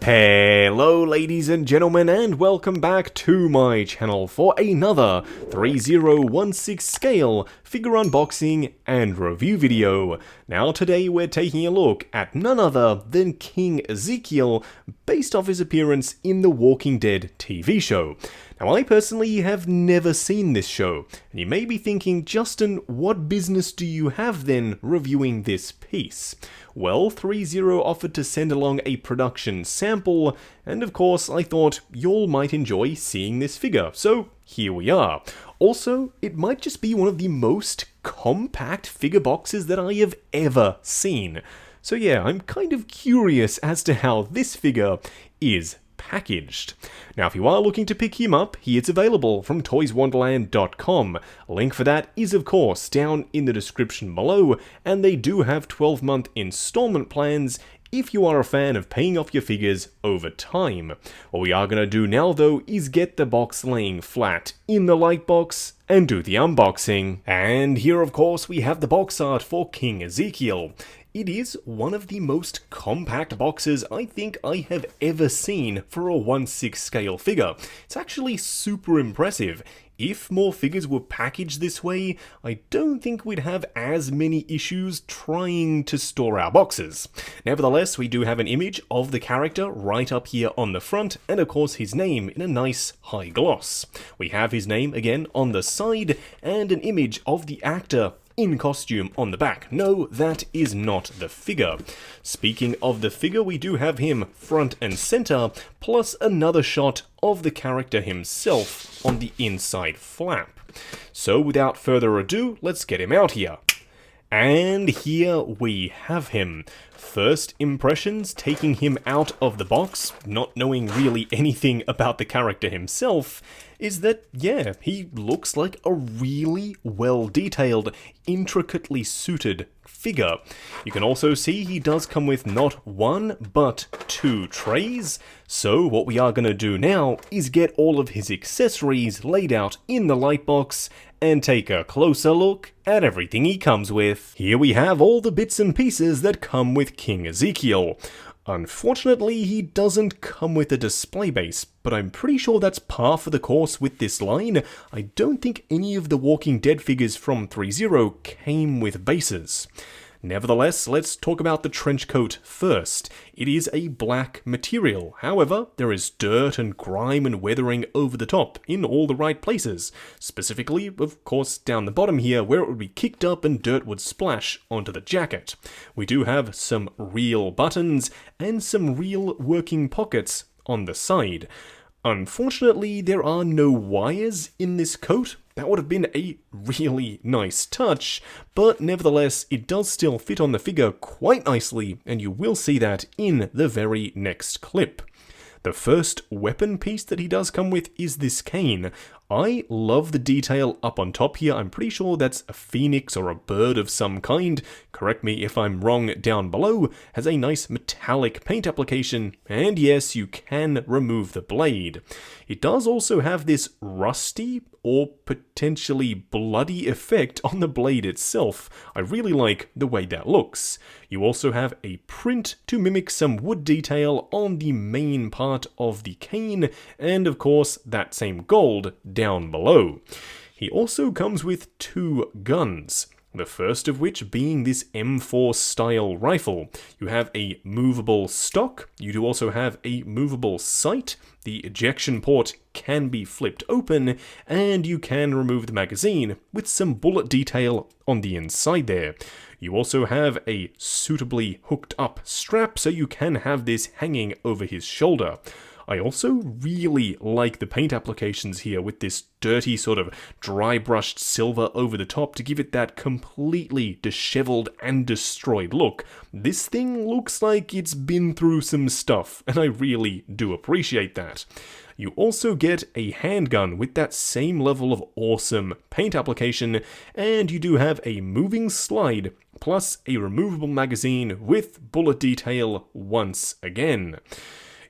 Hello ladies and gentlemen, and welcome back to my channel for another Threezero scale figure unboxing and review video. Now today we're taking a look at none other than King Ezekiel, based off his appearance in the Walking Dead TV show. Now I personally have never seen this show, and you may be thinking, Justin, what business do you have then reviewing this piece? Well, Threezero offered to send along a production sample, and of course I thought y'all might enjoy seeing this figure, so here we are. Also, it might just be one of the most compact figure boxes that I have ever seen. So yeah, I'm kind of curious as to how this figure is packaged. Now, if you are looking to pick him up, he is available from toyswonderland.com. Link for that is, of course, down in the description below, and they do have 12-month installment plans if you are a fan of paying off your figures over time. What we are going to do now, though, is get the box laying flat in the light box and do the unboxing. And here, of course, we have the box art for King Ezekiel. It is one of the most compact boxes I think I have ever seen for a 1/6 scale figure. It's actually super impressive. If more figures were packaged this way, I don't think we'd have as many issues trying to store our boxes. Nevertheless, we do have an image of the character right up here on the front, and of course his name in a nice high gloss. We have his name again on the side, and an image of the actor in costume on the back. No, that is not the figure. Speaking of the figure, we do have him front and center, plus another shot of the character himself on the inside flap. So without further ado, let's get him out here. And here we have him. First impressions, taking him out of the box, not knowing really anything about the character himself, is that, yeah, he looks like a really well-detailed, intricately suited figure. You can also see he does come with not one, but two trays. So what we are going to do now is get all of his accessories laid out in the light box and take a closer look at everything he comes with. Here we have all the bits and pieces that come with King Ezekiel. Unfortunately, he doesn't come with a display base, but I'm pretty sure that's par for the course with this line. I don't think any of the Walking Dead figures from Threezero came with bases. Nevertheless, let's talk about the trench coat first. It is a black material. However, there is dirt and grime and weathering over the top in all the right places. Specifically, of course, down the bottom here where it would be kicked up and dirt would splash onto the jacket. We do have some real buttons and some real working pockets on the side. Unfortunately, there are no wires in this coat. That would have been a really nice touch, but nevertheless, it does still fit on the figure quite nicely, and you will see that in the very next clip. The first weapon piece that he does come with is this cane. I love the detail up on top here. I'm pretty sure that's a phoenix or a bird of some kind. Correct me if I'm wrong down below. Has a nice metallic paint application, and yes, you can remove the blade. It does also have this rusty or potentially bloody effect on the blade itself. I really like the way that looks. You also have a print to mimic some wood detail on the main part of the cane, and of course that same gold down below. He also comes with two guns. The first of which being this M4 style rifle. You have a movable stock, you do also have a movable sight, the ejection port can be flipped open, and you can remove the magazine with some bullet detail on the inside there. You also have a suitably hooked up strap, so you can have this hanging over his shoulder. I also really like the paint applications here with this dirty sort of dry brushed silver over the top to give it that completely disheveled and destroyed look. This thing looks like it's been through some stuff, and I really do appreciate that. You also get a handgun with that same level of awesome paint application, and you do have a moving slide plus a removable magazine with bullet detail once again.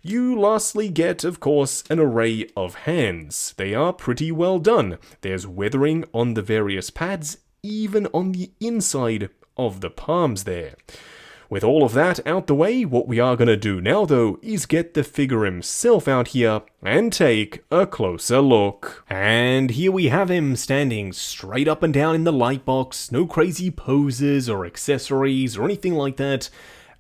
You lastly get, of course, an array of hands. They are pretty well done. There's weathering on the various pads, even on the inside of the palms there. With all of that out the way, what we are going to do now though is get the figure himself out here and take a closer look. And here we have him standing straight up and down in the light box, no crazy poses or accessories or anything like that.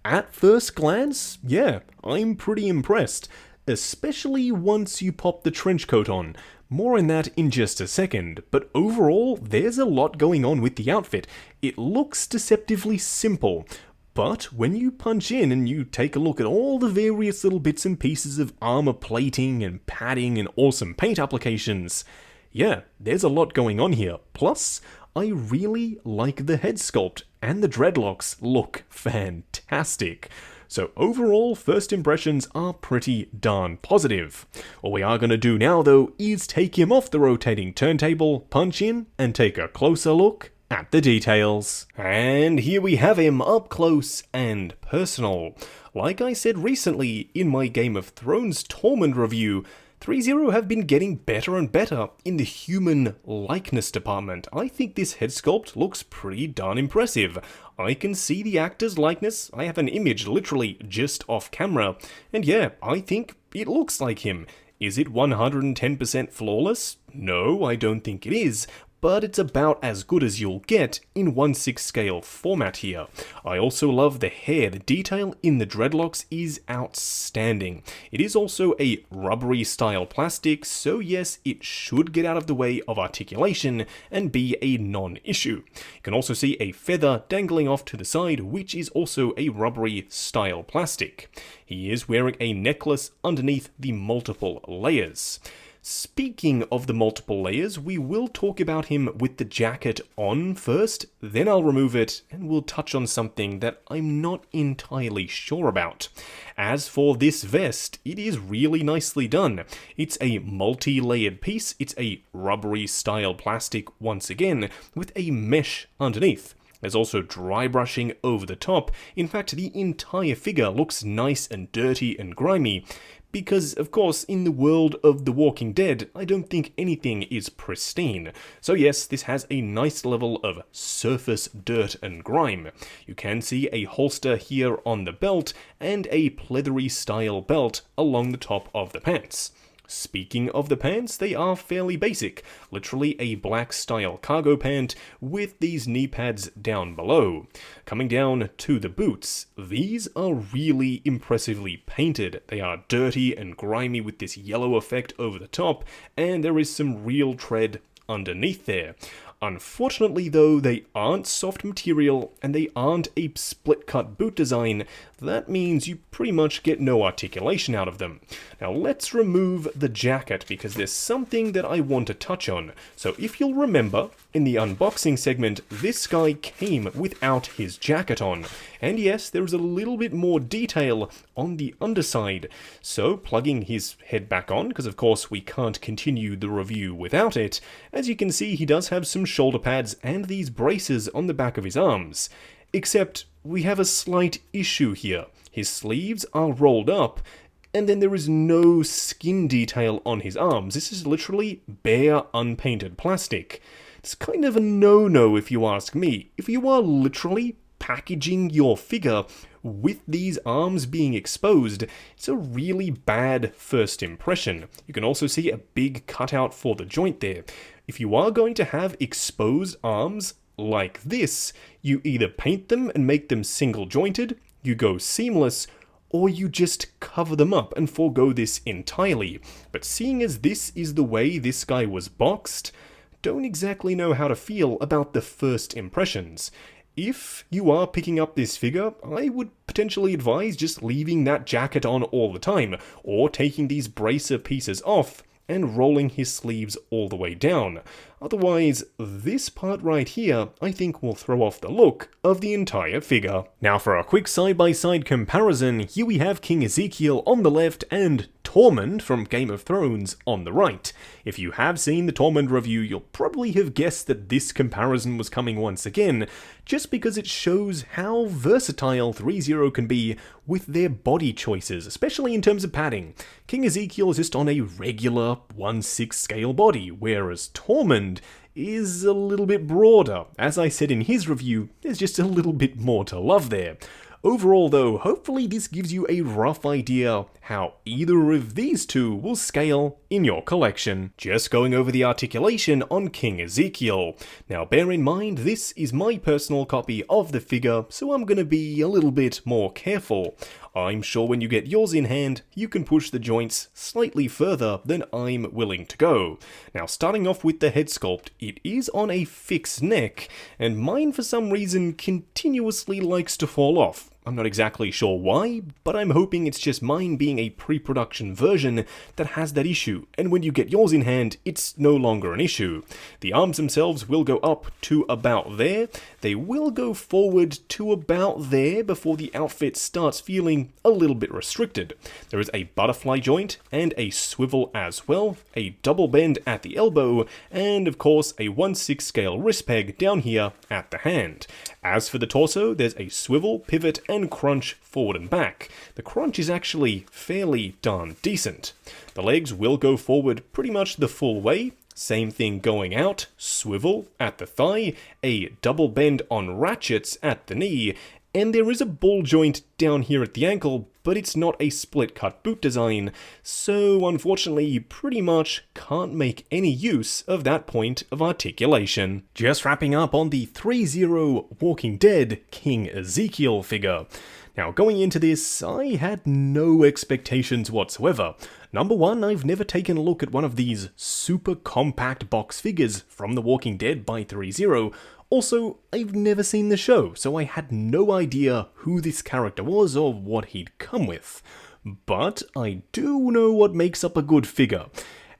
At first glance, yeah, I'm pretty impressed, especially once you pop the trench coat on. More on that in just a second, but overall, there's a lot going on with the outfit. It looks deceptively simple, but when you punch in and you take a look at all the various little bits and pieces of armor plating and padding and awesome paint applications, yeah, there's a lot going on here. Plus, I really like the head sculpt, and the dreadlocks look fantastic. So overall, first impressions are pretty darn positive. What we are going to do now though is take him off the rotating turntable, punch in, and take a closer look at the details. And here we have him up close and personal. Like I said recently in my Game of Thrones Tormund review, Threezero have been getting better and better in the human likeness department. I think this head sculpt looks pretty darn impressive. I can see the actor's likeness. I have an image literally just off camera. And yeah, I think it looks like him. Is it 110% flawless? No, I don't think it is. But it's about as good as you'll get in 1/6 scale format here. I also love the hair. The detail in the dreadlocks is outstanding. It is also a rubbery style plastic, so yes, it should get out of the way of articulation and be a non-issue. You can also see a feather dangling off to the side, which is also a rubbery style plastic. He is wearing a necklace underneath the multiple layers. Speaking of the multiple layers, we will talk about him with the jacket on first, then I'll remove it, and we'll touch on something that I'm not entirely sure about. As for this vest, it is really nicely done. It's a multi-layered piece, it's a rubbery style plastic once again, with a mesh underneath. There's also dry brushing over the top. In fact, the entire figure looks nice and dirty and grimy. Because, of course, in the world of The Walking Dead, I don't think anything is pristine. So yes, this has a nice level of surface dirt and grime. You can see a holster here on the belt, and a pleathery style belt along the top of the pants. Speaking of the pants, they are fairly basic, literally a black style cargo pant with these knee pads down below. Coming down to the boots, these are really impressively painted. They are dirty and grimy with this yellow effect over the top, and there is some real tread underneath there. Unfortunately though, they aren't soft material and they aren't a split cut boot design. That means you pretty much get no articulation out of them. Now let's remove the jacket because there's something that I want to touch on. So if you'll remember, in the unboxing segment, this guy came without his jacket on. And yes, there is a little bit more detail on the underside. So plugging his head back on, because of course we can't continue the review without it, as you can see he does have some shoulder pads and these braces on the back of his arms. Except we have a slight issue here. His sleeves are rolled up, and then there is no skin detail on his arms. This is literally bare unpainted plastic. It's kind of a no-no if you ask me. If you are literally packaging your figure with these arms being exposed, it's a really bad first impression. You can also see a big cutout for the joint there. If you are going to have exposed arms like this, you either paint them and make them single jointed, you go seamless, or you just cover them up and forego this entirely. But seeing as this is the way this guy was boxed, don't exactly know how to feel about the first impressions. If you are picking up this figure, I would potentially advise just leaving that jacket on all the time, or taking these bracer pieces off and rolling his sleeves all the way down. Otherwise, this part right here, I think will throw off the look of the entire figure. Now for a quick side-by-side comparison, here we have King Ezekiel on the left and Tormund from Game of Thrones on the right. If you have seen the Tormund review, you'll probably have guessed that this comparison was coming once again, just because it shows how versatile Threezero can be with their body choices, especially in terms of padding. King Ezekiel is just on a regular 1/6 scale body, whereas Tormund is a little bit broader. As I said in his review, there's just a little bit more to love there. Overall though, hopefully this gives you a rough idea how either of these two will scale in your collection. Just going over the articulation on King Ezekiel. Now bear in mind, this is my personal copy of the figure, so I'm gonna be a little bit more careful. I'm sure when you get yours in hand, you can push the joints slightly further than I'm willing to go. Now starting off with the head sculpt, it is on a fixed neck, and mine for some reason continuously likes to fall off. I'm not exactly sure why, but I'm hoping it's just mine being a pre-production version that has that issue, and when you get yours in hand, it's no longer an issue. The arms themselves will go up to about there, they will go forward to about there before the outfit starts feeling a little bit restricted. There is a butterfly joint and a swivel as well, a double bend at the elbow, and of course a 1/6 scale wrist peg down here at the hand. As for the torso, there's a swivel, pivot, and crunch forward and back. The crunch is actually fairly darn decent. The legs will go forward pretty much the full way. Same thing going out, swivel at the thigh, a double bend on ratchets at the knee, and there is a ball joint down here at the ankle, but it's not a split cut boot design, so unfortunately you pretty much can't make any use of that point of articulation. Just wrapping up on the Threezero Walking Dead King Ezekiel figure. Now going into this, I had no expectations whatsoever. Number one, I've never taken a look at one of these super compact box figures from The Walking Dead by Threezero. Also, I've never seen the show, so I had no idea who this character was or what he'd come with. But I do know what makes up a good figure.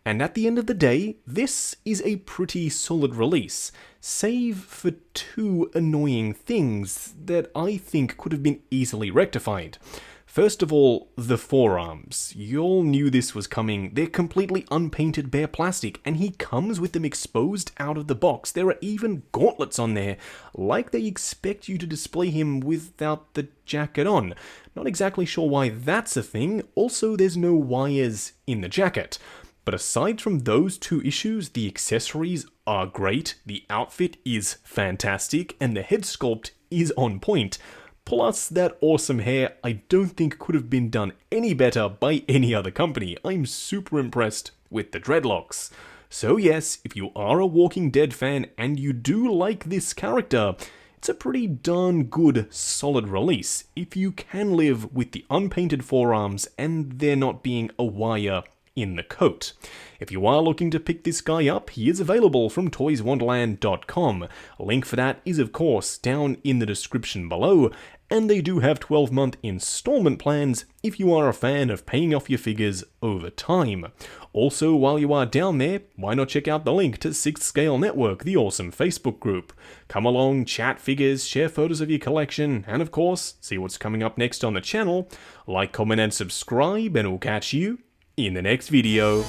And at the end of the day, this is a pretty solid release, save for two annoying things that I think could have been easily rectified. First of all, the forearms. You all knew this was coming. They're completely unpainted bare plastic, and he comes with them exposed out of the box. There are even gauntlets on there, like they expect you to display him without the jacket on. Not exactly sure why that's a thing. Also, there's no wires in the jacket. But aside from those two issues, the accessories are great, the outfit is fantastic, and the head sculpt is on point. Plus, that awesome hair I don't think could have been done any better by any other company. I'm super impressed with the dreadlocks. So yes, if you are a Walking Dead fan and you do like this character, it's a pretty darn good, solid release if you can live with the unpainted forearms and there not being a wire in the coat. If you are looking to pick this guy up, he is available from toyswonderland.com. A link for that is of course down in the description below, and they do have 12-month installment plans if you are a fan of paying off your figures over time. Also, while you are down there, why not check out the link to 6th Scale Network, the awesome Facebook group. Come along, chat figures, share photos of your collection, and of course, see what's coming up next on the channel. Like, comment, and subscribe, and we'll catch you in the next video.